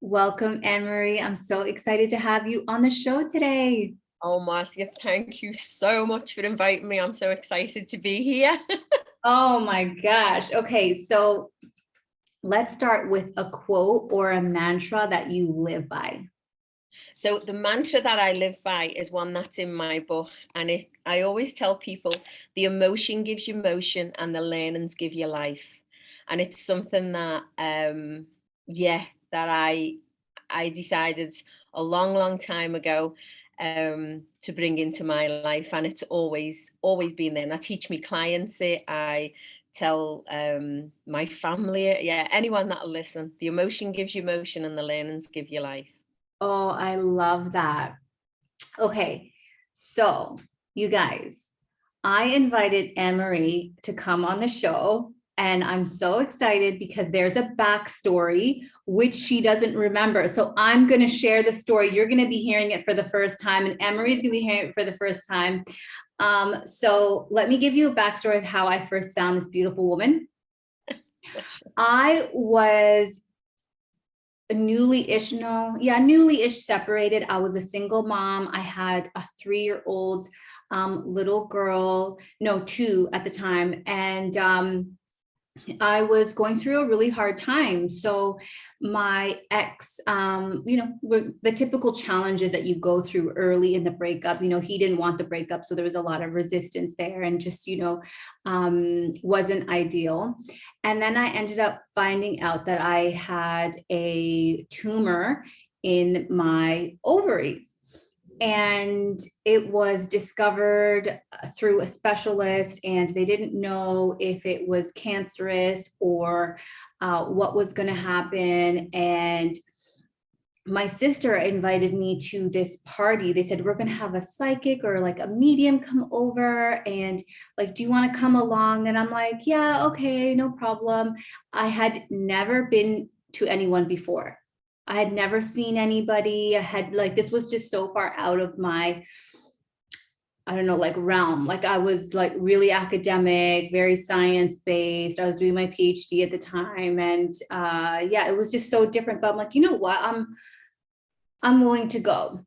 Welcome, Anne-Marie. I'm so excited to have you on the show today. Oh, Marcia, thank you so much for inviting me. I'm so excited to be here. Oh my gosh. Okay, so let's start with a quote or a mantra that you live by. So the mantra that I live by is one that's in my book, and I always tell people the emotion gives you motion and the learnings give you life. And it's something that that I decided a long time ago to bring into my life, and it's always been there. And I teach me clients it. I tell my family it. Yeah, anyone that'll listen. The emotion gives you motion and the learnings give you life. Oh, I love that. Okay, so you guys, I invited Anne-Marie to come on the show, and I'm so excited because there's a backstory which she doesn't remember. So I'm going to share the story. You're going to be hearing it for the first time, and Anne-Marie's going to be hearing it for the first time. So let me give you a backstory of how I first found this beautiful woman. I was newly-ish separated. I was a single mom. I had a 3-year-old little girl, no, 2 at the time. And I was going through a really hard time. So my ex, were the typical challenges that you go through early in the breakup. He didn't want the breakup, so there was a lot of resistance there, and just, wasn't ideal. And then I ended up finding out that I had a tumor in my ovaries. And it was discovered through a specialist, and they didn't know if it was cancerous or what was going to happen. And my sister invited me to this party. They said, we're going to have a psychic or like a medium come over, and like, do you want to come along? And I'm like, yeah, okay, no problem. I had never been to anyone before. I had never seen anybody. This was just so far out of my, I don't know, like realm. Like, I was like really academic, very science-based. I was doing my PhD at the time. And it was just so different. But I'm like, you know what? I'm willing to go.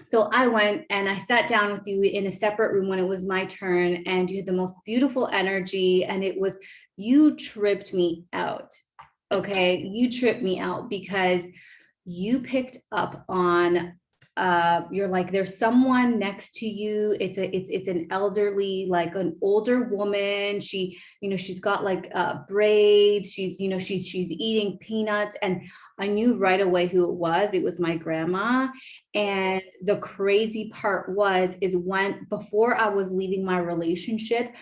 So I went and I sat down with you in a separate room when it was my turn, and you had the most beautiful energy, and you tripped me out. Okay, you tripped me out because you picked up on you're like, there's someone next to you. It's an elderly, like an older woman. She's got like braids. She's eating peanuts. And I knew right away who it was. It was my grandma. And the crazy part is before I was leaving my relationship,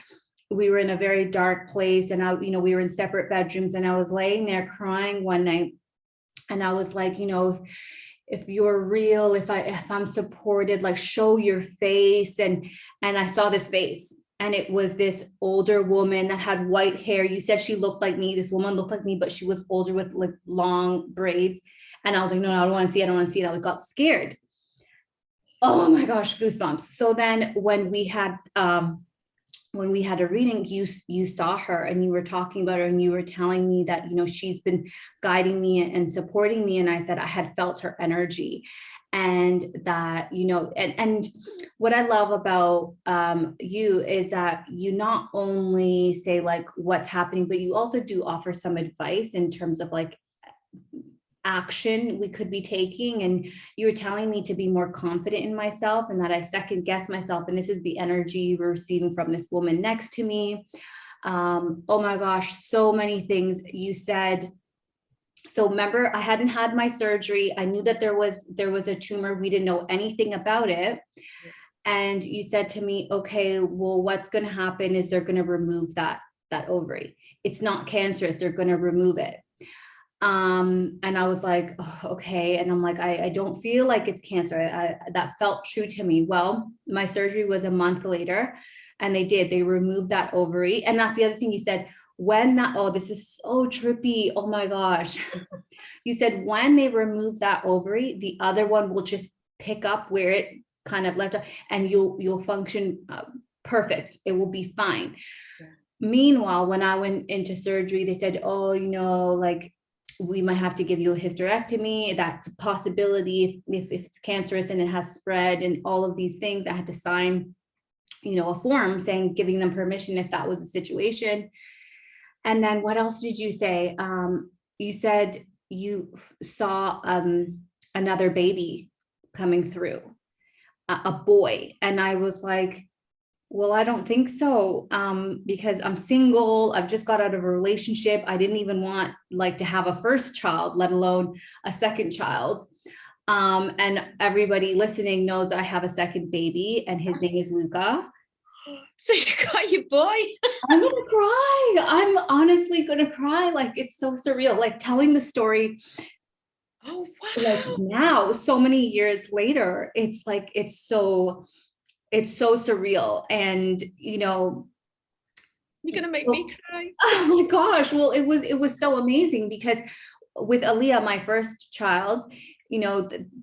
we were in a very dark place, and we were in separate bedrooms, and I was laying there crying one night, and I was like, if you're real, if I'm supported, like, show your face. And I saw this face, and it was this older woman that had white hair. You said she looked like me. This woman looked like me, but she was older with like long braids. And I was like, no, I don't want to see it. I don't want to see it. I got scared. Oh my gosh, goosebumps. So then when we had a reading, you saw her, and you were talking about her, and you were telling me that, she's been guiding me and supporting me. And I said I had felt her energy, and that, and what I love about you is that you not only say like what's happening, but you also do offer some advice in terms of like action we could be taking. And you were telling me to be more confident in myself, and that I second guess myself. And this is the energy you were receiving from this woman next to me. Oh my gosh, so many things you said. So remember, I hadn't had my surgery. I knew that there was a tumor. We didn't know anything about it. And you said to me, okay, well, what's going to happen is they're going to remove that ovary. It's not cancerous. They're going to remove it. And I was like, oh, okay. And I'm like, I don't feel like it's cancer. That felt true to me. Well, my surgery was a month later, and they removed that ovary. And that's the other thing you said, this is so trippy. Oh my gosh. You said when they remove that ovary, the other one will just pick up where it kind of left off, and you'll function perfect. It will be fine. Yeah. Meanwhile, when I went into surgery, they said, oh, like, we might have to give you a hysterectomy. That's a possibility if it's cancerous and it has spread, and all of these things. I had to sign, a form saying, giving them permission if that was the situation. And then what else did you say? You said you saw another baby coming through, a boy. And I was like, well, I don't think so, because I'm single. I've just got out of a relationship. I didn't even want to have a first child, let alone a second child. And everybody listening knows that I have a second baby, and his name is Luca. So you got your boy. I'm gonna cry. I'm honestly gonna cry. It's so surreal. Telling the story. Oh wow! Now, so many years later, it's so surreal, and you're gonna make me cry. Oh my gosh! Well, it was so amazing, because with Aaliyah, my first child,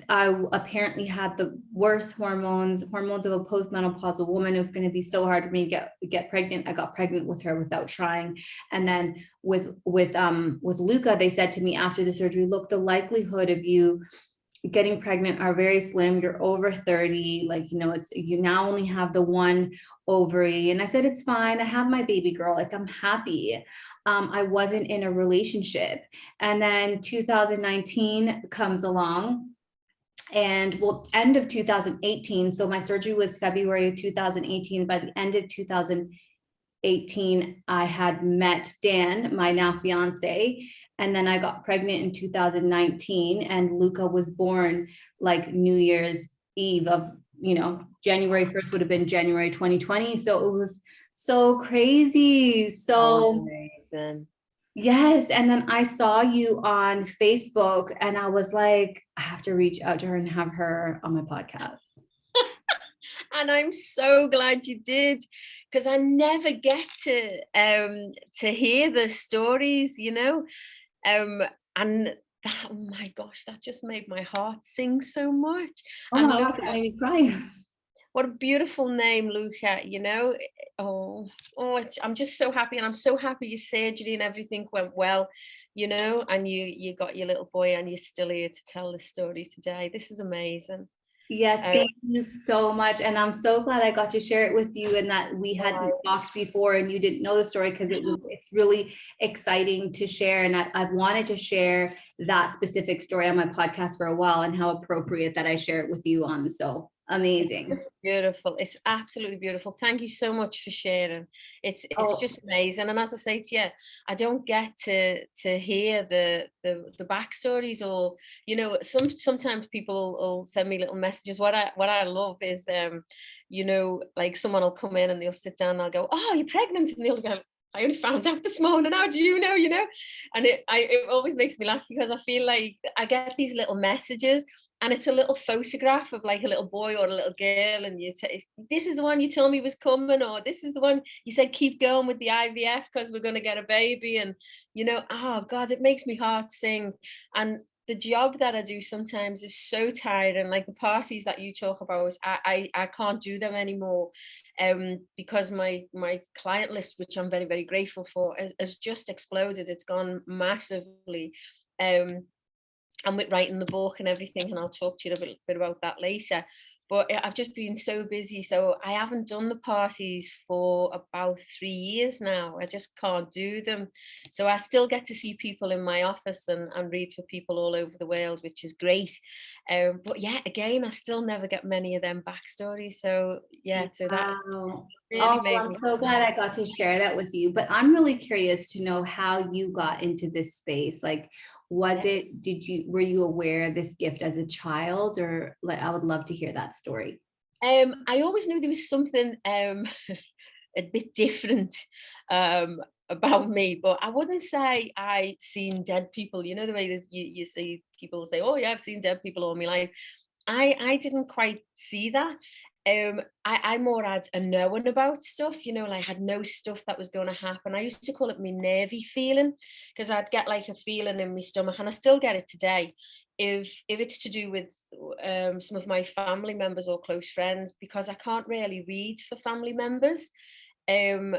I apparently had the worst hormones of a postmenopausal woman. It was going to be so hard for me to get pregnant. I got pregnant with her without trying. And then with Luca, they said to me after the surgery, look, the likelihood of you getting pregnant are very slim. You're over 30, it's, you now only have the one ovary. And I said, it's fine. I have my baby girl. I'm happy. I wasn't in a relationship. And then 2019 comes along, and end of 2018. So my surgery was February of 2018. By the end of 2018, I had met Dan, my now fiance. And then I got pregnant in 2019, and Luca was born New Year's Eve of, January 1st would have been January 2020. So it was so crazy. So amazing. Yes. And then I saw you on Facebook, and I was like, I have to reach out to her and have her on my podcast. And I'm so glad you did, because I never get to hear the stories, and that, oh my gosh, that just made my heart sing so much. Oh And my gosh, it made me cry. What a beautiful name, Luca, I'm just so happy, and I'm so happy your surgery and everything went well, and you got your little boy, and you're still here to tell the story today. This is amazing. Yes, thank you so much. And I'm so glad I got to share it with you, and that we hadn't talked before and you didn't know the story, because it's really exciting to share. And I've wanted to share that specific story on my podcast for a while, and how appropriate that I share it with you on. So amazing. It's beautiful. It's absolutely beautiful. Thank you so much for sharing. It's just amazing. And as I say to you, I don't get to hear the backstories, or sometimes people will send me little messages. What I love is someone will come in and they'll sit down and I'll go, oh, you're pregnant, and they'll go, I only found out this morning. How do you know? And it always makes me laugh, because I feel like I get these little messages, and it's a little photograph of a little boy or a little girl, and this is the one you told me was coming, or this is the one you said keep going with the IVF because we're going to get a baby. And oh God, it makes me heart sing. And the job that I do sometimes is so tiring. The parties that you talk about, I can't do them anymore, because my client list, which I'm very, very grateful for, has just exploded. It's gone massively. And with writing the book and everything, and I'll talk to you a bit about that later. But I've just been so busy, so I haven't done the parties for about 3 years now. I just can't do them. So I still get to see people in my office and read for people all over the world, which is great. But yeah, again, I still never get many of them backstories. So yeah, so that really I'm so glad I got to share that with you. But I'm really curious to know how you got into this space. Were you aware of this gift as a child, or I would love to hear that story. I always knew there was something a bit different about me, but I wouldn't say I'd seen dead people. You know the way that you see people say, oh yeah, I've seen dead people all my life. I didn't quite see that. I more had a knowing about stuff, I had no stuff that was going to happen. I used to call it my nervy feeling, because I'd get a feeling in my stomach, and I still get it today. If it's to do with some of my family members or close friends, because I can't really read for family members, and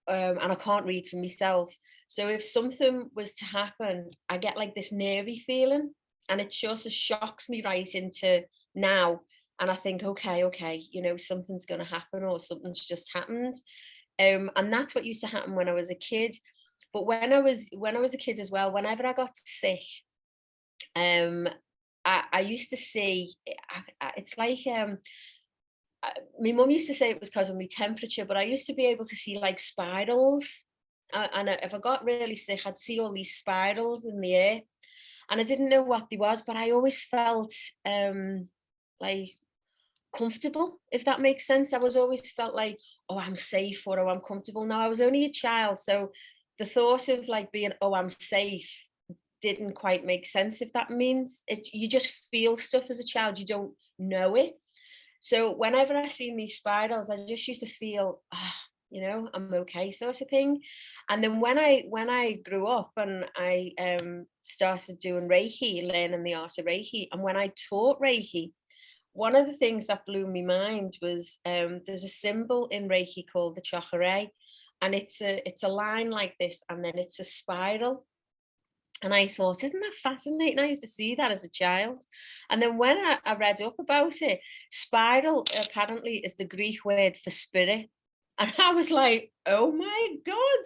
I can't read for myself. So if something was to happen, I get like this nervy feeling, and it just shocks me right into now. And I think, okay, something's going to happen, or something's just happened. And that's what used to happen when I was a kid. But when I was a kid as well, whenever I got sick, um, I used to see. It's like my mum used to say it was because of my temperature, but I used to be able to see like spirals. And if I got really sick, I'd see all these spirals in the air, and I didn't know what they was, but I always felt like comfortable, if that makes sense. I was always felt like, oh, I'm safe, or oh, I'm comfortable. Now I was only a child, so the thought of like being, oh, I'm safe, didn't quite make sense, if that means it. You just feel stuff as a child, you don't know it. So whenever I seen these spirals, I just used to feel, I'm okay, sort of thing. And then when I grew up and I started doing Reiki, learning the art of Reiki, and when I taught Reiki, one of the things that blew my mind was there's a symbol in Reiki called the chakra, and it's a line like this, and then it's a spiral. And I thought, isn't that fascinating? I used to see that as a child. And then when I read up about it, spiral apparently is the Greek word for spirit. And I was like, oh my God.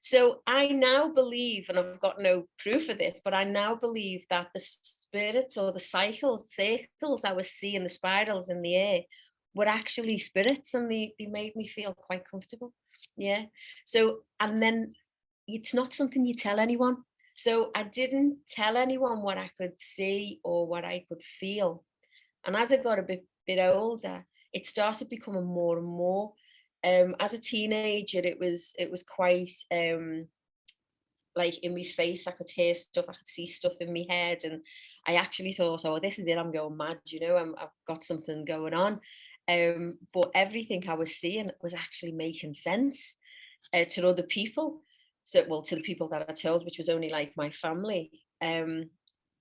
So I now believe, and I've got no proof of this, but I now believe that the spirits, or the circles I was seeing, the spirals in the air, were actually spirits, and they made me feel quite comfortable. Yeah. So, and then it's not something you tell anyone. So I didn't tell anyone what I could see or what I could feel. And as I got a bit older, it started becoming more and more. As a teenager, it was quite like in my face. I could hear stuff, I could see stuff in my head, and I actually thought, oh, this is it. I'm going mad. I've got something going on. But everything I was seeing was actually making sense to other people. So, well, to the people that I told, which was only like my family. And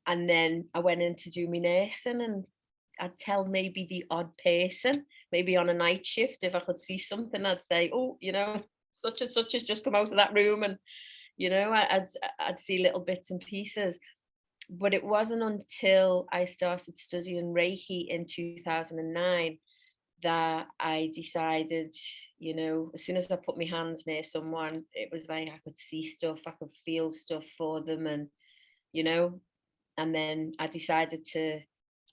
then I went in to do my nursing, and I'd tell maybe the odd person, maybe on a night shift, if I could see something, I'd say, oh, such and such has just come out of that room, and I'd see little bits and pieces. But it wasn't until I started studying Reiki in 2009 that I decided, as soon as I put my hands near someone, it was like I could see stuff, I could feel stuff for them, and you know, and then I decided to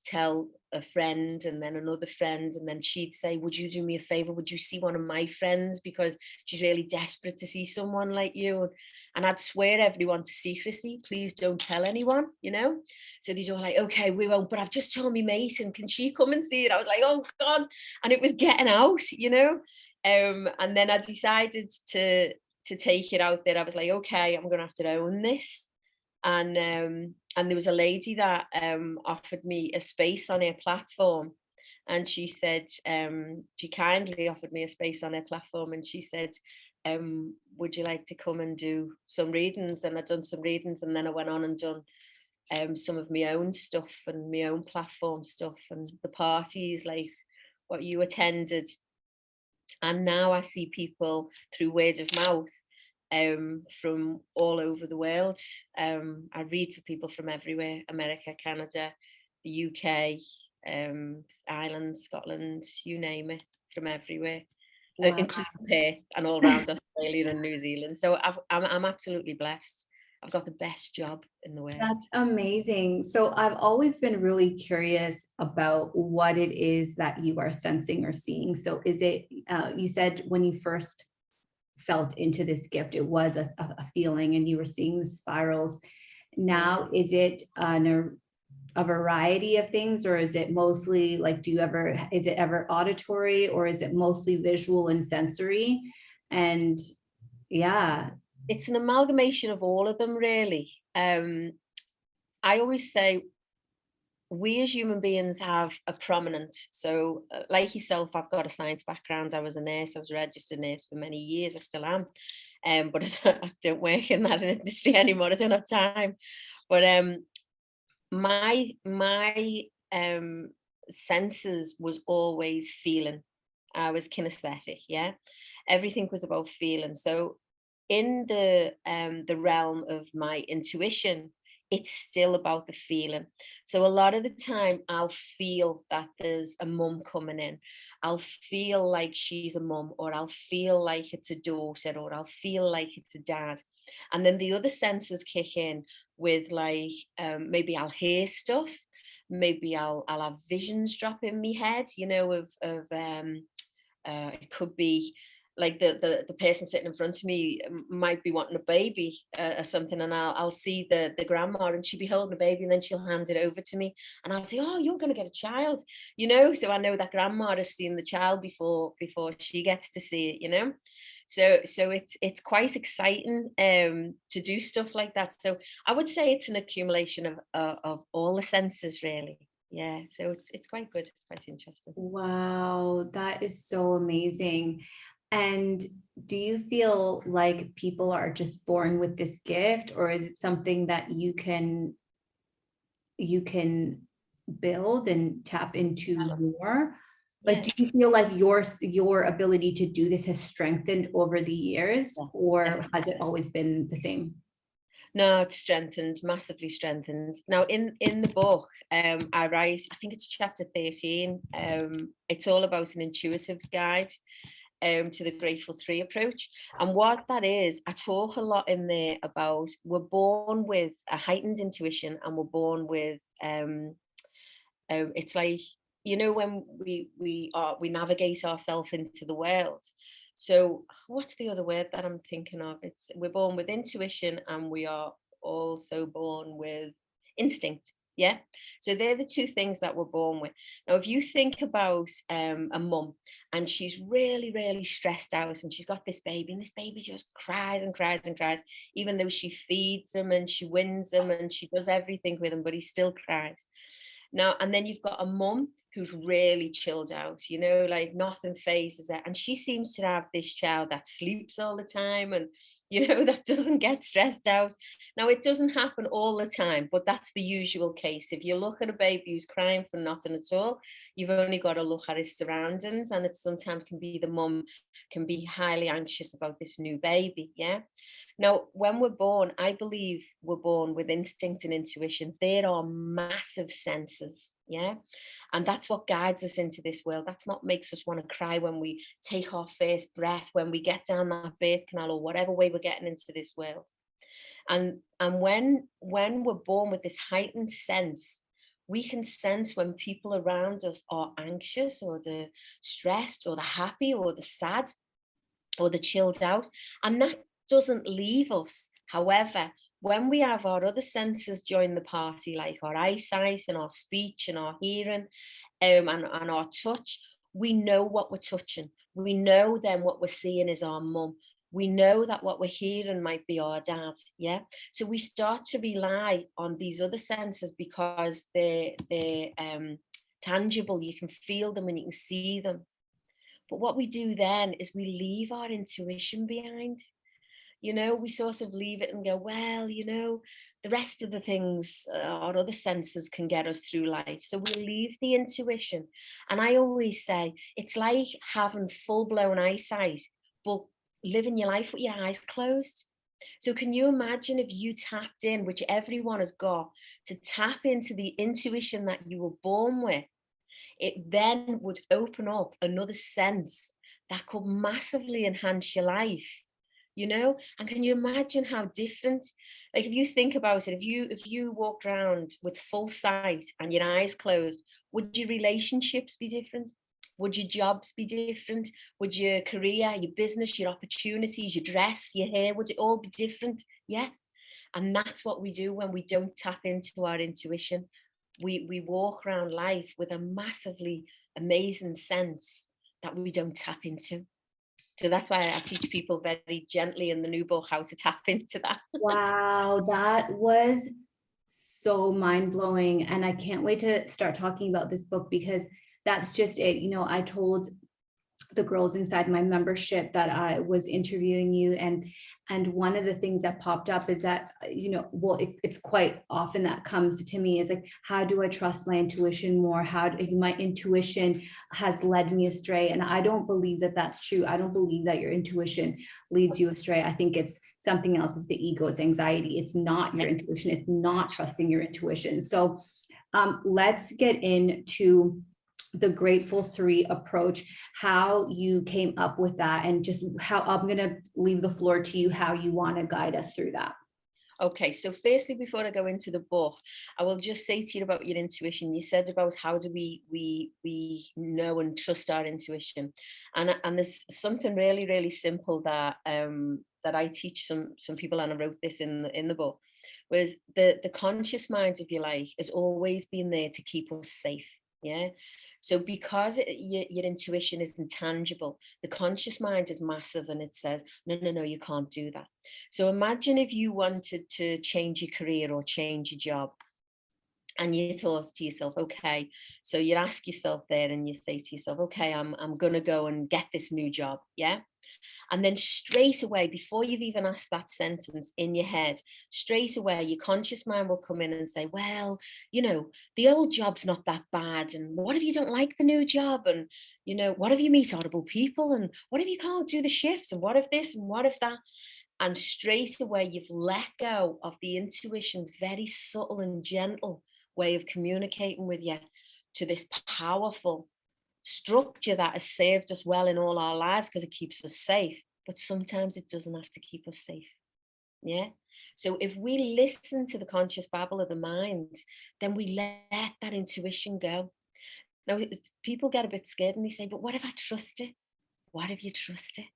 tell a friend, and then another friend, and then she'd say, would you do me a favor, would you see one of my friends, because she's really desperate to see someone like you. And I'd swear everyone to secrecy, please don't tell anyone. So these were like, okay, we won't, but I've just told me mate, and can she come and see it? I was like, oh God. And it was getting out. And then I decided to take it out there. I was like, okay, I'm gonna have to own this. And there was a lady that offered me a space on her platform, and she said, she kindly offered me a space on her platform, and she said, would you like to come and do some readings? And I'd done some readings, and then I went on and done some of my own stuff and my own platform stuff, and the parties like what you attended. And now I see people through word of mouth from all over the world. I read for people from everywhere: America, Canada, the UK, Ireland, Scotland, you name it, from everywhere, Wow. including Perth and all around Australia and New Zealand. So I'm absolutely blessed. I've got the best job in the world. That's amazing. So I've always been really curious about what it is that you are sensing or seeing. So is it, you said when you first felt into this gift, it was a feeling and you were seeing the spirals. Now, is it a variety of things, or is it mostly like, is it ever auditory, or is it mostly visual and sensory? And yeah. It's an amalgamation of all of them, really. I always say we as human beings have a prominent, so like yourself, I've got a science background. I was a nurse, I was a registered nurse for many years, I still am. But I don't work in that industry anymore, I don't have time. But my senses was always feeling. I was kinesthetic, yeah. Everything was about feeling. So in the realm of my intuition, it's still about the feeling. So a lot of the time I'll feel that there's a mum coming in. I'll feel like she's a mum, or I'll feel like it's a daughter, or I'll feel like it's a dad. And then the other senses kick in with like, maybe I'll hear stuff, maybe I'll have visions drop in my head, you know, of it could be like the person sitting in front of me might be wanting a baby, or something, and I'll see the grandma, and she'll be holding a baby, and then she'll hand it over to me, and I'll say, oh, you're going to get a child, you know. So I know that grandma has seen the child before she gets to see it, you know. So it's quite exciting to do stuff like that. So I would say it's an accumulation of all the senses, really. Yeah, so it's quite good. It's quite interesting. Wow, that is so amazing. And do you feel like people are just born with this gift, or is it something that you can build and tap into more? Like, Yeah. do you feel like your ability to do this has strengthened over the years, or Yeah. has it always been the same? No, it's strengthened, massively strengthened. Now, in the book, I write, I think it's chapter 13. It's all about an intuitive's guide to the Grateful Three approach. And what that is, I talk a lot in there about we're born with a heightened intuition, and we're born with it's like, you know, when we navigate ourselves into the world. So what's the other word that I'm thinking of? It's we're born with intuition, and we are also born with instinct. Yeah. So they're the two things that we're born with. Now, if you think about a mum, and she's really, really stressed out, and she's got this baby, and this baby just cries and cries and cries, even though she feeds him and she wins him and she does everything with him, but he still cries. Now, and then you've got a mum who's really chilled out, you know, like nothing phases her. And she seems to have this child that sleeps all the time, and, you know, that doesn't get stressed out. Now, it doesn't happen all the time, but that's the usual case. If you look at a baby who's crying for nothing at all, you've only got to look at his surroundings. And it sometimes can be the mum can be highly anxious about this new baby. Yeah. Now, when we're born, I believe we're born with instinct and intuition. There are massive senses, yeah? And that's what guides us into this world. That's what makes us want to cry when we take our first breath, when we get down that birth canal, or whatever way we're getting into this world. And when we're born with this heightened sense, we can sense when people around us are anxious, or they're stressed, or they're happy, or they're sad, or the chilled out, and that doesn't leave us. However, when we have our other senses join the party, like our eyesight and our speech and our hearing, and our touch, we know what we're touching. We know then what we're seeing is our mum. We know that what we're hearing might be our dad. Yeah. So we start to rely on these other senses because they're tangible. You can feel them and you can see them. But what we do then is we leave our intuition behind. You know, we sort of leave it and go, well, you know, the rest of the things, our other senses can get us through life. So we leave the intuition. And I always say it's like having full blown eyesight, but living your life with your eyes closed. So can you imagine if you tapped in, which everyone has got, to tap into the intuition that you were born with? It then would open up another sense that could massively enhance your life, you know. And can you imagine how different, like if you think about it, if you walked around with full sight and your eyes closed, would your relationships be different? Would your jobs be different? Would your career, your business, your opportunities, your dress, your hair, would it all be different? Yeah. And that's what we do when we don't tap into our intuition. We walk around life with a massively amazing sense that we don't tap into. So that's why I teach people very gently in the new book how to tap into that. Wow, that was so mind blowing. And I can't wait to start talking about this book, because that's just it. You know, the girls inside my membership that I was interviewing you, and one of the things that popped up is that, well, it's quite often that comes to me is like, how do I trust my intuition more? My intuition has led me astray, and I don't believe that that's true. I don't believe that your intuition leads you astray. I think it's something else. It's the ego, it's anxiety. It's not your intuition. It's not trusting your intuition. So let's get into the Grateful Three approach, how you came up with that, and just how I'm going to leave the floor to you, how you want to guide us through that. Okay, so firstly, before I go into the book, I will just say to you about your intuition. You said about how do we know and trust our intuition, and there's something really really simple that that I teach some people, and I wrote this in the book, was the conscious mind, if you like, has always been there to keep us safe. Yeah. So because your intuition is intangible, the conscious mind is massive and it says, no, no, no, you can't do that. So imagine if you wanted to change your career or change your job, and you thought to yourself, okay, so you ask yourself there and you say to yourself, okay, I'm going to go and get this new job. Yeah. And then straight away, before you've even asked that sentence in your head, straight away, your conscious mind will come in and say, well, the old job's not that bad. And what if you don't like the new job? And, what if you meet horrible people? And what if you can't do the shifts? And what if this? And what if that? And straight away, you've let go of the intuition's very subtle and gentle way of communicating with you to this powerful structure that has served us well in all our lives because it keeps us safe, but sometimes it doesn't have to keep us safe. Yeah. So if we listen to the conscious babble of the mind, then we let that intuition go. Now, people get a bit scared and they say, but what if I trust it? What if you trust it?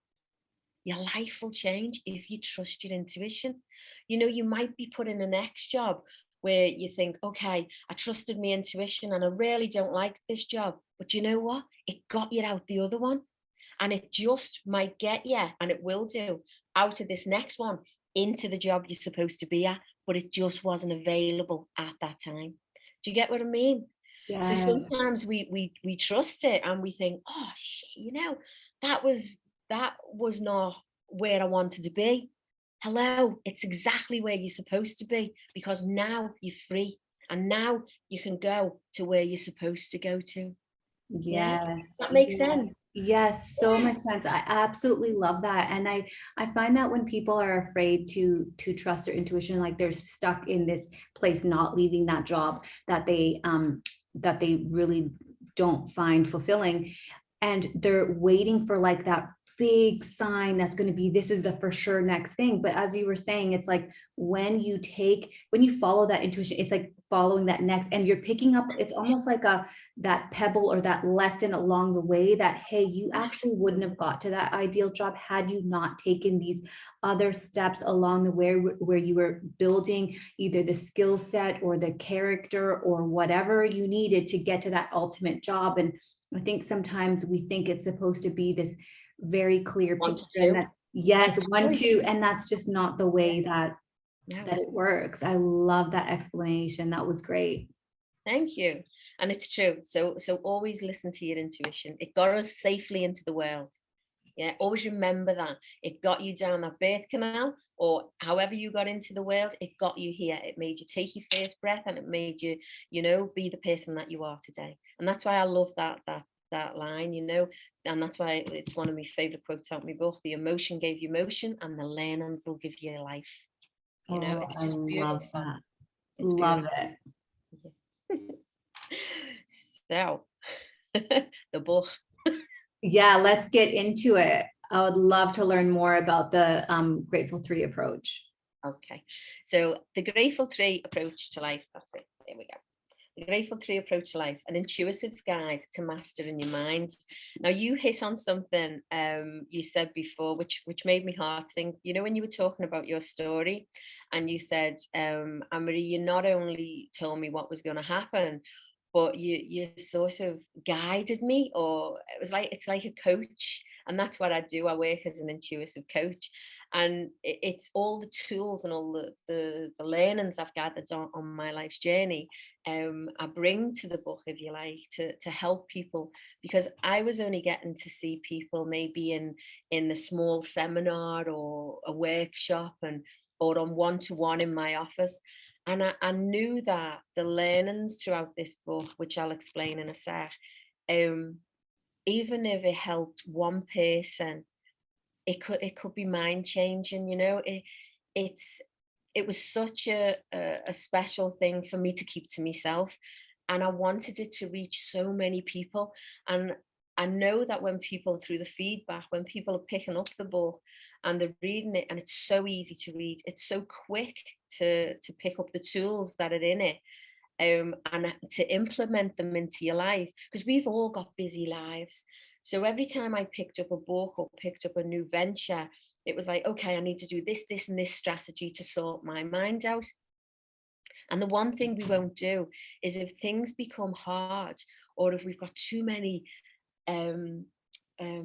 Your life will change if you trust your intuition. You might be put in a next job where you think, okay, I trusted my intuition and I really don't like this job. But you know what? It got you out the other one. And it just might get you, and it will do, out of this next one into the job you're supposed to be at, but it just wasn't available at that time. Do you get what I mean? So Yeah. sometimes we trust it and we think, oh shit, that was not where I wanted to be. Hello, it's exactly where you're supposed to be, because now you're free and now you can go to where you're supposed to go to. Yeah, Yes. that makes Yes. sense. Yes, so much sense. I absolutely love that. And I find that when people are afraid to trust their intuition, like they're stuck in this place, not leaving that job that they really don't find fulfilling. And they're waiting for like that big sign that's going to be, this is the for sure next thing. But as you were saying, it's like when you follow that intuition, it's like following that next, and you're picking up, it's almost like that pebble or that lesson along the way that, hey, you actually wouldn't have got to that ideal job had you not taken these other steps along the way where you were building either the skill set or the character or whatever you needed to get to that ultimate job. And I think sometimes we think it's supposed to be this very clear picture, and that, yes, 1, 2, and that's just not the way that it works. I love that explanation. That was great. Thank you. And it's true. So always listen to your intuition. It got us safely into the world. Yeah, always remember that. It got you down that birth canal, or however you got into the world, it got you here. It made you take your first breath, and it made you, be the person that you are today. And that's why I love that line, and that's why it's one of my favorite quotes out of my book. The emotion gave you motion, and the learnings will give you life. It's just beautiful. That. It's Love beautiful. it. So the book. Yeah, let's get into it. I would love to learn more about the Grateful Three approach. Okay, so the Grateful Three approach to life. That's it. There we go. The Grateful Three approach to life, an intuitive's guide to mastering your mind. Now, you hit on something you said before, which made me heart sing. When you were talking about your story, and you said, Anne-Marie, you not only told me what was going to happen, but you sort of guided me, or it's like a coach. And that's what I do. I work as an intuitive coach, and it's all the tools and all the learnings I've gathered on my life's journey I bring to the book, if you like, to help people, because I was only getting to see people maybe in the small seminar or a workshop, and or on one-to-one in my office. And I knew that the learnings throughout this book, which I'll explain in a sec, um, even if it helped one person, it could be mind changing. It's it was such a special thing for me to keep to myself, and I wanted it to reach so many people. And I know that when people, through the feedback, when people are picking up the book and they're reading it, and it's so easy to read, it's so quick to pick up the tools that are in it, and to implement them into your life, because we've all got busy lives. So every time I picked up a book or picked up a new venture, it was like, okay, I need to do this, this, and this strategy to sort my mind out. And the one thing we won't do is, if things become hard, or if we've got too many um,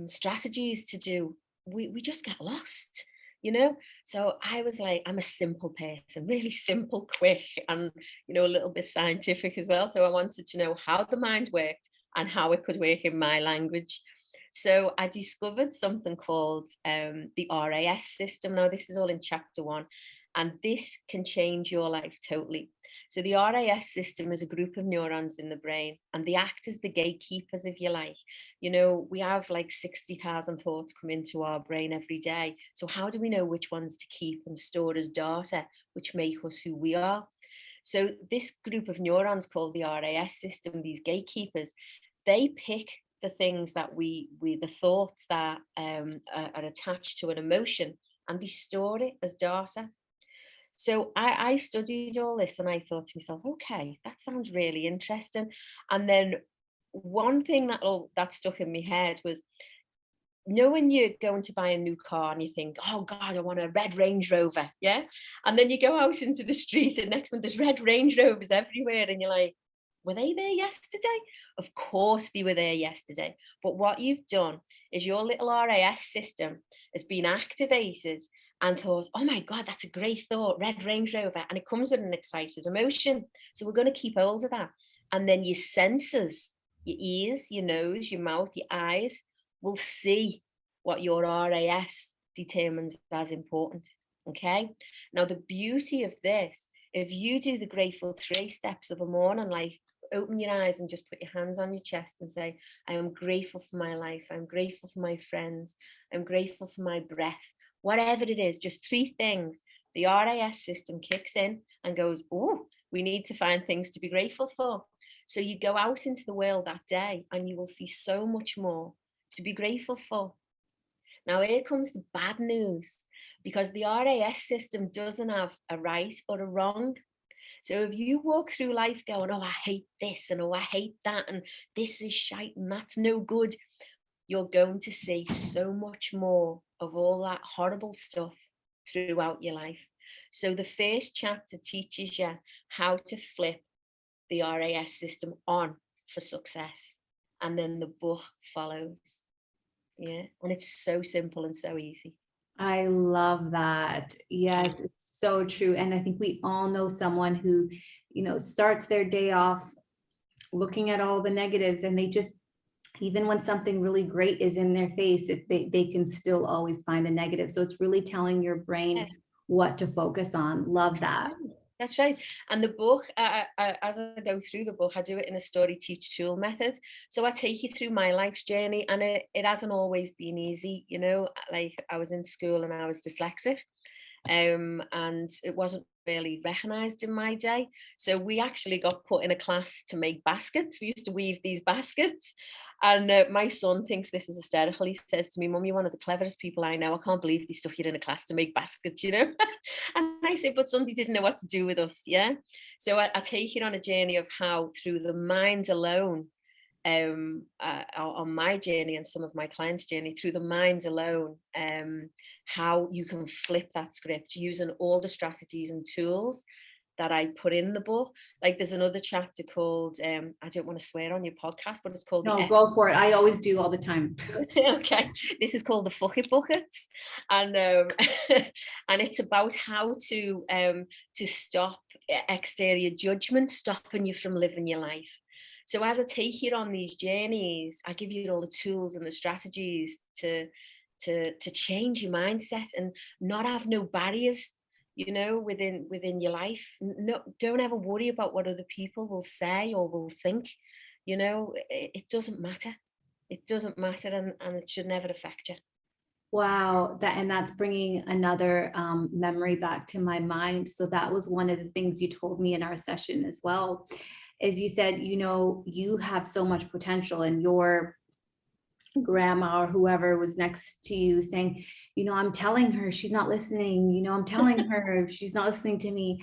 strategies to do, we just get lost. So I was like, I'm a simple person, really simple, quick, and a little bit scientific as well. So I wanted to know how the mind worked and how it could work in my language. So I discovered something called the RAS system. Now, this is all in chapter 1, and this can change your life totally. So the RAS system is a group of neurons in the brain, and they act as the gatekeepers, if you like. We have like 60,000 thoughts come into our brain every day. So how do we know which ones to keep and store as data, which make us who we are? So this group of neurons called the RAS system, these gatekeepers, they pick the things that the thoughts that are attached to an emotion, and they store it as data. So I studied all this, and I thought to myself, okay, that sounds really interesting. And then one thing that stuck in my head was, when you're going to buy a new car and you think, oh God, I want a red Range Rover, yeah? And then you go out into the street, and next one, there's red Range Rovers everywhere, and you're like, were they there yesterday? Of course they were there yesterday. But what you've done is your little RAS system has been activated and thought, oh my God, that's a great thought, red Range Rover. And it comes with an excited emotion. So we're going to keep hold of that. And then your senses, your ears, your nose, your mouth, your eyes, will see what your RAS determines as important. Okay. Now, the beauty of this, if you do the grateful 3 steps of a morning, like open your eyes and just put your hands on your chest and say, I am grateful for my life. I'm grateful for my friends. I'm grateful for my breath. Whatever it is, just 3 things. The RAS system kicks in and goes, oh, we need to find things to be grateful for. So you go out into the world that day and you will see so much more to be grateful for. Now, here comes the bad news, because the RAS system doesn't have a right or a wrong. So if you walk through life going, oh, I hate this, and oh, I hate that, and this is shite, and that's no good, you're going to see so much more of all that horrible stuff throughout your life. So the first chapter teaches you how to flip the RAS system on for success. And then the book follows. Yeah. And it's so simple and so easy. I love that. Yes, it's so true. And I think we all know someone who, starts their day off looking at all the negatives, and they just, even when something really great is in their face, they can still always find the negative. So it's really telling your brain what to focus on. Love that. That's right. And the book, as I go through the book, I do it in a story, teach, tool method. So I take you through my life's journey, and it hasn't always been easy. Like I was in school and I was dyslexic, and it wasn't really recognized in my day. So we actually got put in a class to make baskets. We used to weave these baskets. And my son thinks this is hysterical. He says to me, Mum, you're one of the cleverest people I know. I can't believe they stuck you in a class to make baskets. And I say, but Sunday didn't know what to do with us. Yeah. So I take it on a journey of how, through the mind alone, on my journey and some of my clients' journey, through the mind alone, how you can flip that script using all the strategies and tools that I put in the book. Like there's another chapter called, I don't want to swear on your podcast, but it's called No, go for it. I always do all the time. Okay, this is called the Fuck It Buckets, and and it's about how to stop exterior judgment stopping you from living your life. So as I take you on these journeys, I give you all the tools and the strategies to change your mindset and not have no barriers, you know, within your life. No, don't ever worry about what other people will say or will think. You know, it doesn't matter. It doesn't matter, and it should never affect you. Wow, that's bringing another memory back to my mind. So that was one of the things you told me in our session as well, is you said, you know, you have so much potential, and your grandma or whoever was next to you saying, you know, I'm telling her she's not listening, you know, I'm telling her she's not listening to me.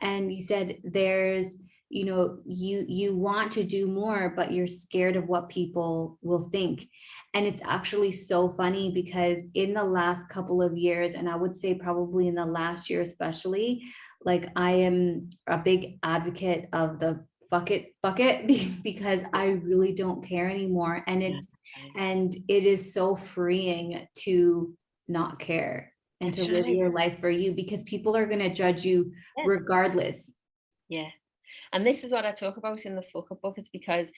And you said there's, you know, you want to do more, but you're scared of what people will think. And it's actually so funny because in the last couple of years, and I would say probably in the last year especially, like I am a big advocate of the fuck it bucket because I really don't care anymore. And it is so freeing to not care and to That's live right. your life for you, because people are going to judge you Yeah. regardless. Yeah. And this is what I talk about in the Fuck It Buckets, because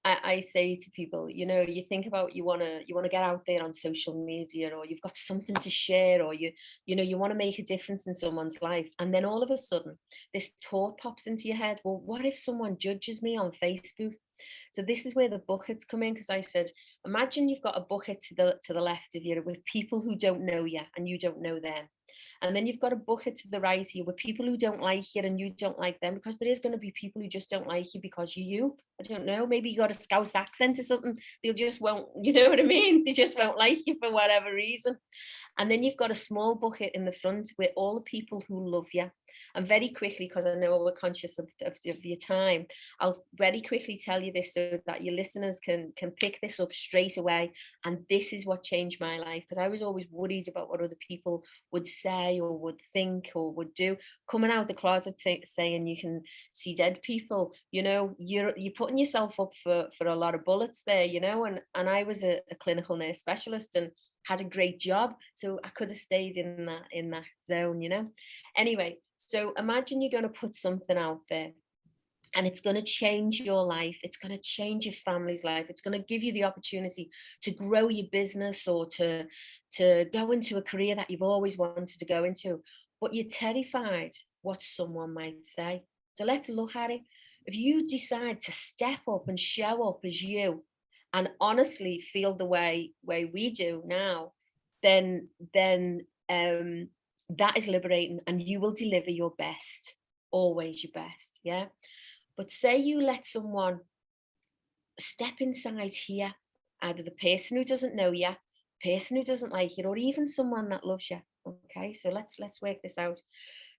I say to people, you know, you think about, you want to get out there on social media, or you've got something to share, or you know, you want to make a difference in someone's life. And then all of a sudden this thought pops into your head, well, what if someone judges me on Facebook? So this is where the buckets come in, because I said, imagine you've got a bucket to the left of you with people who don't know you and you don't know them. And then you've got a bucket to the right of you with people who don't like you and you don't like them, because there is going to be people who just don't like you because you're you. I don't know, maybe you got a Scouse accent or something. They'll just won't, you know what I mean? They just won't like you for whatever reason. And then you've got a small bucket in the front with all the people who love you. And very quickly, because I know we're conscious of your time, I'll very quickly tell you this so that your listeners can pick this up straight away. And this is what changed my life, because I was always worried about what other people would say or would think or would do. Coming out of the closet saying you can see dead people, you know, you're putting yourself up for a lot of bullets there, you know. And I was a clinical nurse specialist and had a great job, so I could have stayed in that zone, you know. Anyway, so imagine you're going to put something out there and it's going to change your life. It's going to change your family's life. It's going to give you the opportunity to grow your business or to go into a career that you've always wanted to go into, but you're terrified what someone might say. So let's look at it. If you decide to step up and show up as you and honestly feel the way we do now, then that is liberating, and you will deliver your best, always your best. Yeah. But say you let someone step inside here, either the person who doesn't know you, person who doesn't like you, or even someone that loves you. Okay, so let's work this out.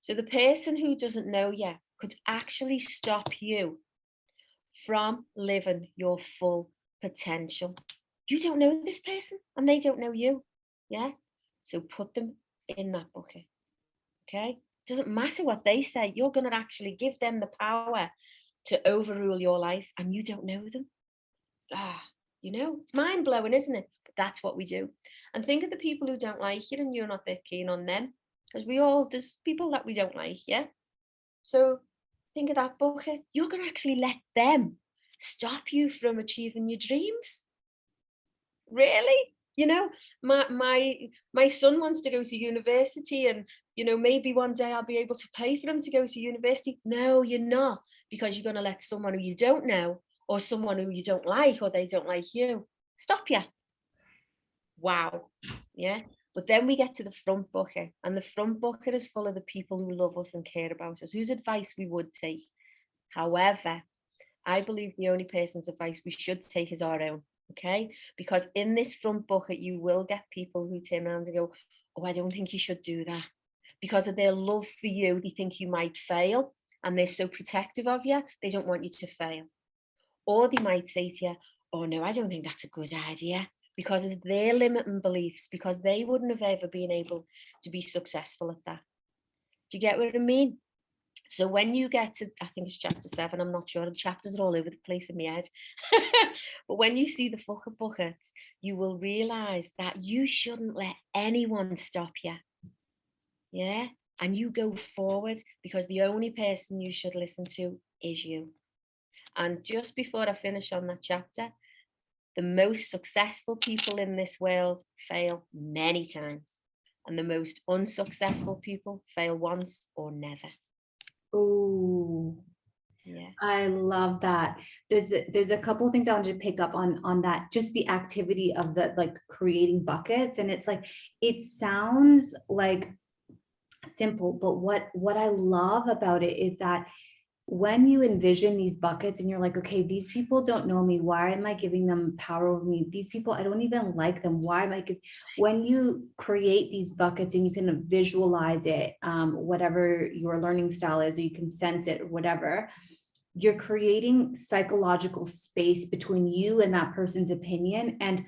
So the person who doesn't know you could actually stop you from living your full potential. You don't know this person and they don't know you. Yeah. So put them in that bucket. Okay. Doesn't matter what they say, you're going to actually give them the power to overrule your life, and you don't know them. You know, it's mind blowing, isn't it? But that's what we do. And think of the people who don't like you and you're not that keen on them, because there's people that we don't like. Yeah. So think of that bucket. You're going to actually let them stop you from achieving your dreams. Really? You know, my son wants to go to university, and you know, maybe one day I'll be able to pay for him to go to university. No, you're not, because you're going to let someone who you don't know, or someone who you don't like, or they don't like you, stop you. Wow. Yeah. But then we get to the front bucket, and the front bucket is full of the people who love us and care about us, whose advice we would take. However, I believe the only person's advice we should take is our own. Okay, because in this front bucket, you will get people who turn around and go, oh, I don't think you should do that. Because of their love for you, they think you might fail, and they're so protective of you, they don't want you to fail. Or they might say to you, oh no, I don't think that's a good idea, because of their limiting beliefs, because they wouldn't have ever been able to be successful at that. Do you get what I mean? So when you get to, I think it's chapter 7, I'm not sure, the chapters are all over the place in my head. But when you see the buckets, you will realize that you shouldn't let anyone stop you. Yeah. And you go forward, because the only person you should listen to is you. And just before I finish on that chapter, the most successful people in this world fail many times. And the most unsuccessful people fail once or never. Oh, Yeah. I love that. There's a couple things I wanted to pick up on that, just the activity of the like creating buckets. And it's like, it sounds like simple, but what I love about it is that when you envision these buckets and you're like, okay, these people don't know me. Why am I giving them power over me? These people, I don't even like them. Why am I giving? When you create these buckets and you can visualize it, whatever your learning style is, or you can sense it or whatever, you're creating psychological space between you and that person's opinion. And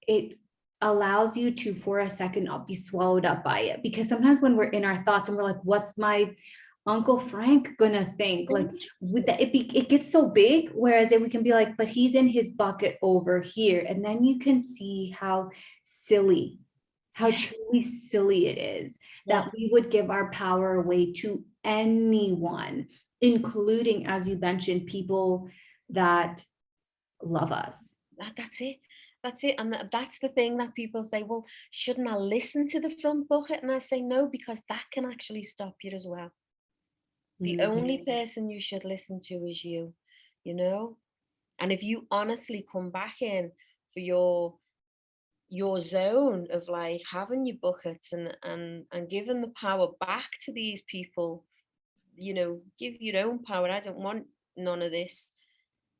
it allows you to, for a second, not be swallowed up by it. Because sometimes when we're in our thoughts and we're like, what's my Uncle Frank gonna think? Like, with that, it gets so big. Whereas if we can be like, but he's in his bucket over here. And then you can see how silly, how Yes. truly silly it is that Yes. we would give our power away to anyone, including, as you mentioned, people that love us. That's it. That's it. And that's the thing that people say, well, shouldn't I listen to the front bucket? And I say, no, because that can actually stop you as well. The only person you should listen to is you, you know? And if you honestly come back in for your zone of like having your buckets and giving the power back to these people, give your own power. I don't want none of this.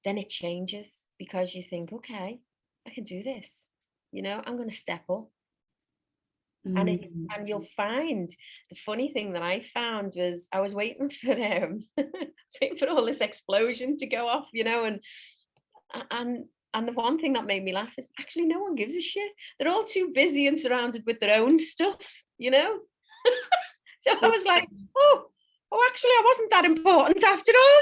Then it changes, because you think, okay, I can do this. I'm going to step up. Mm. And you'll find, the funny thing that I found was, I was waiting for waiting for all this explosion to go off, and and the one thing that made me laugh is, actually no one gives a shit. They're all too busy and surrounded with their own stuff. So I was like, oh, actually I wasn't that important after all.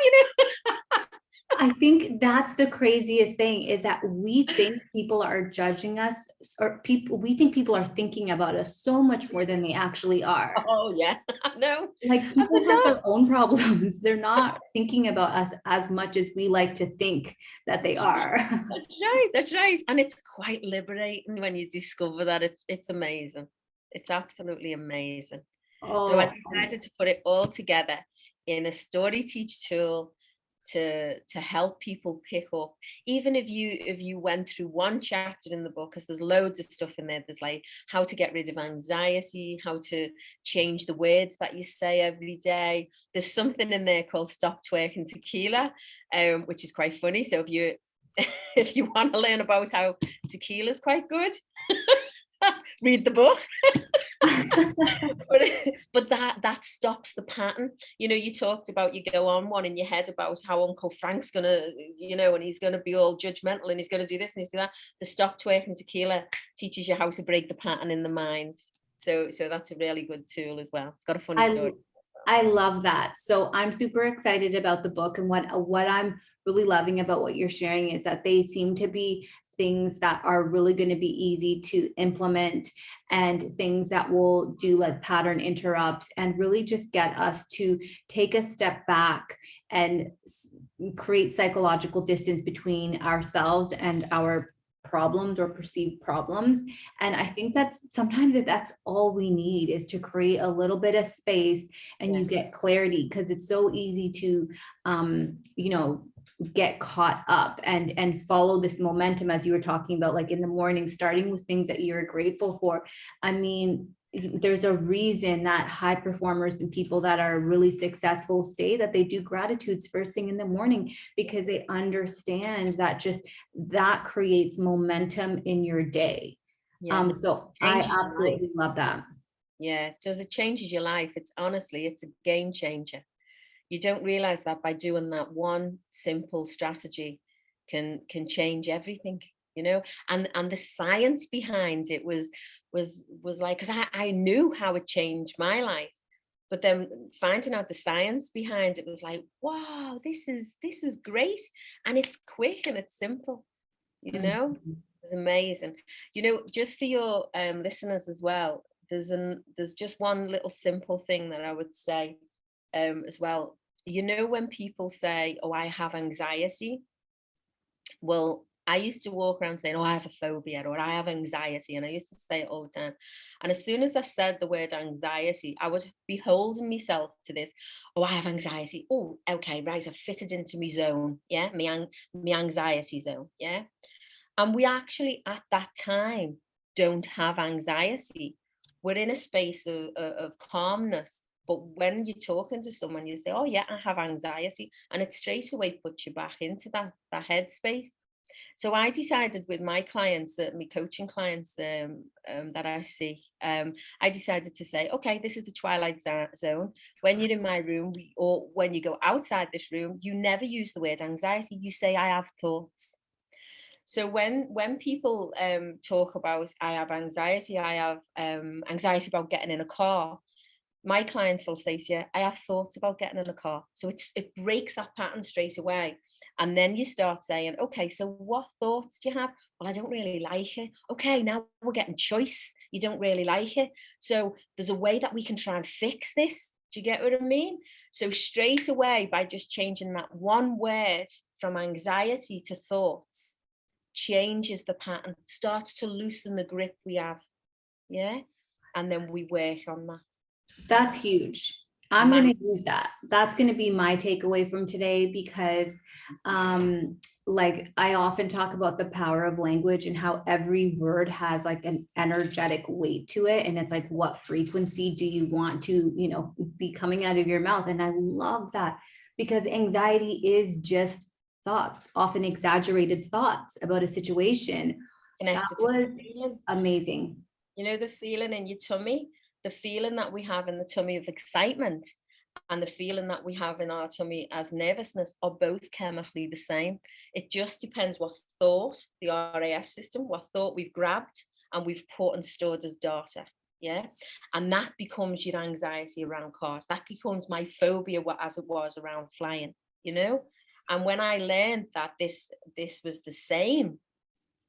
I think that's the craziest thing, is that we think people are judging us, or we think people are thinking about us so much more than they actually are. Oh yeah, no, Like, I people would have not. their own problems. They're not thinking about us as much as we like to think that they are. That's right. That's right. And it's quite liberating when you discover that. It's amazing. It's absolutely amazing. So I Oh, decided to put it all together in a story teach tool to help people pick up. Even if you went through one chapter in the book, because there's loads of stuff in there. There's like how to get rid of anxiety, how to change the words that you say every day. There's something in there called Stop Twerking Tequila, which is quite funny. So if you if you want to learn about how tequila is quite good, read the book. but that stops the pattern. You talked about, you go on one in your head about how Uncle Frank's gonna, and he's gonna be all judgmental and he's gonna do this and he's do that. The Stop Twerking Tequila teaches you how to break the pattern in the mind. So that's a really good tool as well. It's got a funny I story. I love that. So I'm super excited about the book, and what I'm really loving about what you're sharing is that they seem to be things that are really going to be easy to implement, and things that will do like pattern interrupts and really just get us to take a step back and create psychological distance between ourselves and our problems or perceived problems. And I think that's sometimes that's all we need, is to create a little bit of space and you Yes. get clarity, because it's so easy to get caught up and follow this momentum, as you were talking about, like in the morning, starting with things that you're grateful for. I mean, there's a reason that high performers and people that are really successful say that they do gratitudes first thing in the morning, because they understand that just that creates momentum in your day. Yeah. So I Changes your life. absolutely love that. Yeah, it does. It changes your life. It's a game changer. You don't realize that by doing that one simple strategy can change everything, and the science behind it was like, because I knew how it changed my life, But then finding out the science behind it was like, wow, this is great. And it's quick and it's simple, you know? Mhm. It's amazing. Just for your listeners as well, there's just one little simple thing that I would say as well. When people say, oh, I have anxiety, well, I used to walk around saying, oh, I have a phobia or I have anxiety. And I used to say it all the time. And as soon as I said the word anxiety, I would be holding myself to this. Oh, I have anxiety. Oh, okay, right. I've fitted into my zone. Yeah. My anxiety zone. Yeah. And we actually at that time don't have anxiety. We're in a space of calmness. But when you're talking to someone, you say, oh, yeah, I have anxiety. And it straight away puts you back into that headspace. So I decided with my clients, my coaching clients that I see, I decided to say, okay, this is the twilight zone. When you're in my room, or when you go outside this room, you never use the word anxiety. You say, I have thoughts. So when people talk about, I have anxiety, I have anxiety about getting in a car, my clients will say to you, I have thoughts about getting in a car. So it breaks that pattern straight away. And then you start saying, okay, so what thoughts do you have? Well, I don't really like it. Okay, now we're getting choice. You don't really like it. So there's a way that we can try and fix this. Do you get what I mean? So straight away, by just changing that one word from anxiety to thoughts, changes the pattern, starts to loosen the grip we have. Yeah. And then we work on that. That's huge. I'm Man, going to use that. That's going to be my takeaway from today because like I often talk about the power of language and how every word has like an energetic weight to it. And it's like, what frequency do you want to, be coming out of your mouth? And I love that because anxiety is just thoughts, often exaggerated thoughts about a situation. That connected to was the feeling. amazing. The feeling in your tummy, the feeling that we have in the tummy of excitement and the feeling that we have in our tummy as nervousness are both chemically the same. It just depends what thought, the RAS system, what thought we've grabbed and we've put and stored as data. Yeah. And that becomes your anxiety around cars. That becomes my phobia as it was around flying, And when I learned that this was the same,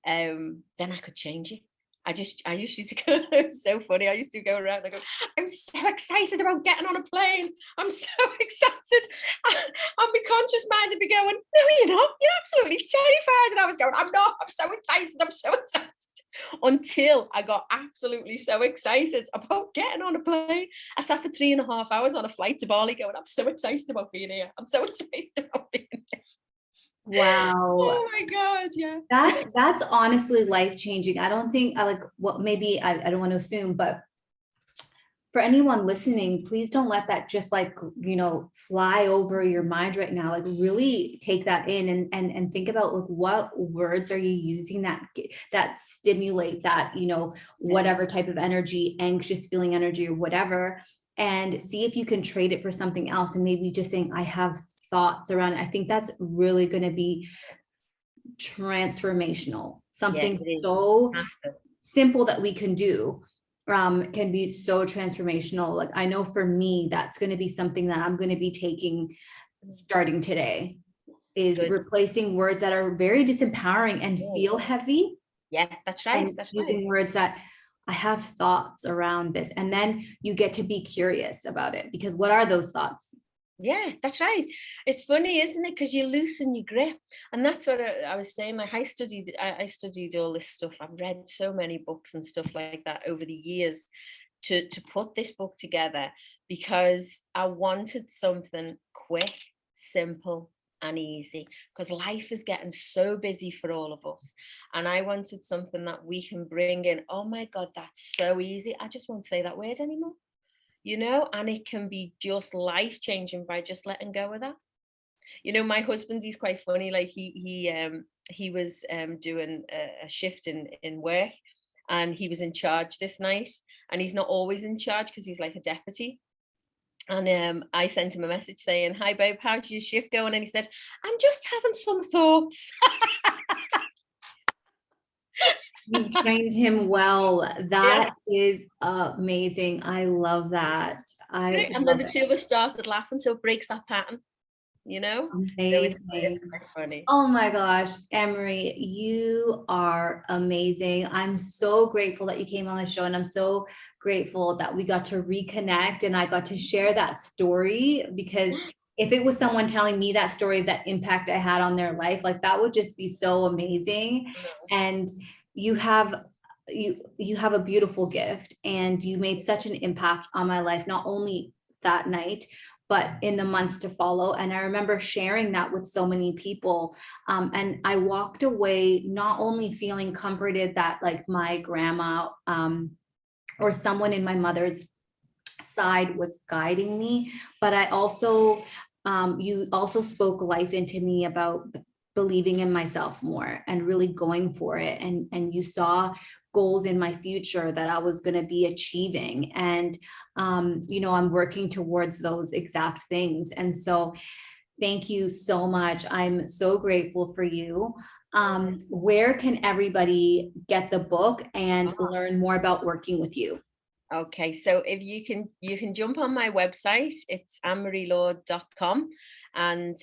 then I could change it. I used to go, it's so funny. I used to go around and go, I'm so excited about getting on a plane. I'm so excited. And my conscious mind would be going, no, you're not. You're absolutely terrified. And I was going, I'm not. I'm so excited. I'm so excited. Until I got absolutely so excited about getting on a plane. I sat for 3.5 hours on a flight to Bali going, I'm so excited about being here. I'm so excited about being here. Wow. Oh my God, yeah. That's honestly life-changing. I don't think I like well, maybe I don't want to assume, but for anyone listening, please don't let that just like, fly over your mind right now. Like really take that in and think about like what words are you using that stimulate that, whatever type of energy, anxious feeling energy or whatever, and see if you can trade it for something else. And maybe just saying, I have thoughts around it. I think that's really going to be transformational. Something so Massive. simple that we can do can be so transformational. Like I know for me, that's going to be something that I'm going to be taking starting today, is Good. replacing words that are very disempowering and feel heavy. Yeah, that's right. And That's using right. words that I have thoughts around this. And then you get to be curious about it, because what are those thoughts? Yeah, that's right. It's funny, isn't it? Because you loosen your grip, and that's what I was saying. Like I studied all this stuff. I've read so many books and stuff like that over the years to put this book together because I wanted something quick, simple, and easy. Because life is getting so busy for all of us, and I wanted something that we can bring in. Oh my God, that's so easy. I just won't say that word anymore. And it can be just life changing by just letting go of that. My husband, he's quite funny. Like he was doing a shift in work, and he was in charge this night, and he's not always in charge because he's like a deputy. And I sent him a message saying, hi babe, how's your shift going? And he said, I'm just having some thoughts. You've trained him well. Yeah. That is amazing. I love that. I And then love the it. two of us started laughing, so it breaks that pattern, you know? So it's Amazing. quite funny. Oh my gosh, Emery, you are amazing. I'm so grateful that you came on the show, and I'm so grateful that we got to reconnect and I got to share that story, because if it was someone telling me that story, that impact I had on their life, like that would just be so amazing. And you have you have a beautiful gift, and you made such an impact on my life, not only that night, but in the months to follow. And I remember sharing that with so many people. And I walked away not only feeling comforted that like my grandma or someone in my mother's side was guiding me, but I also, you also spoke life into me about believing in myself more and really going for it. And you saw goals in my future that I was going to be achieving. And, you know, I'm working towards those exact things. And so thank you so much. I'm so grateful for you. Where can everybody get the book and learn more about working with you? Okay, so if you can jump on my website, it's annemarielord.com, and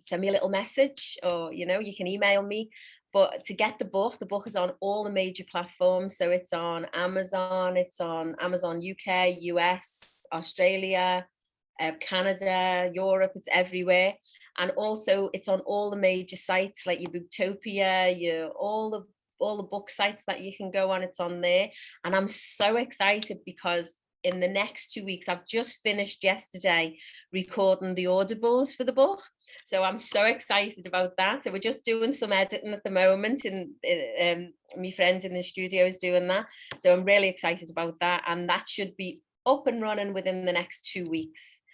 send me a little message, or you can email me. But to get the book is on all the major platforms. So it's on Amazon UK, US, Australia, Canada, Europe, it's everywhere. And also it's on all the major sites like your Booktopia, your all the book sites that you can go on, it's on there. And I'm so excited because in the next 2 weeks, I've just finished yesterday recording the audibles for the book. So I'm so excited about that. So we're just doing some editing at the moment, and my friend in the studio is doing that. So I'm really excited about that. And that should be up and running within the next 2 weeks.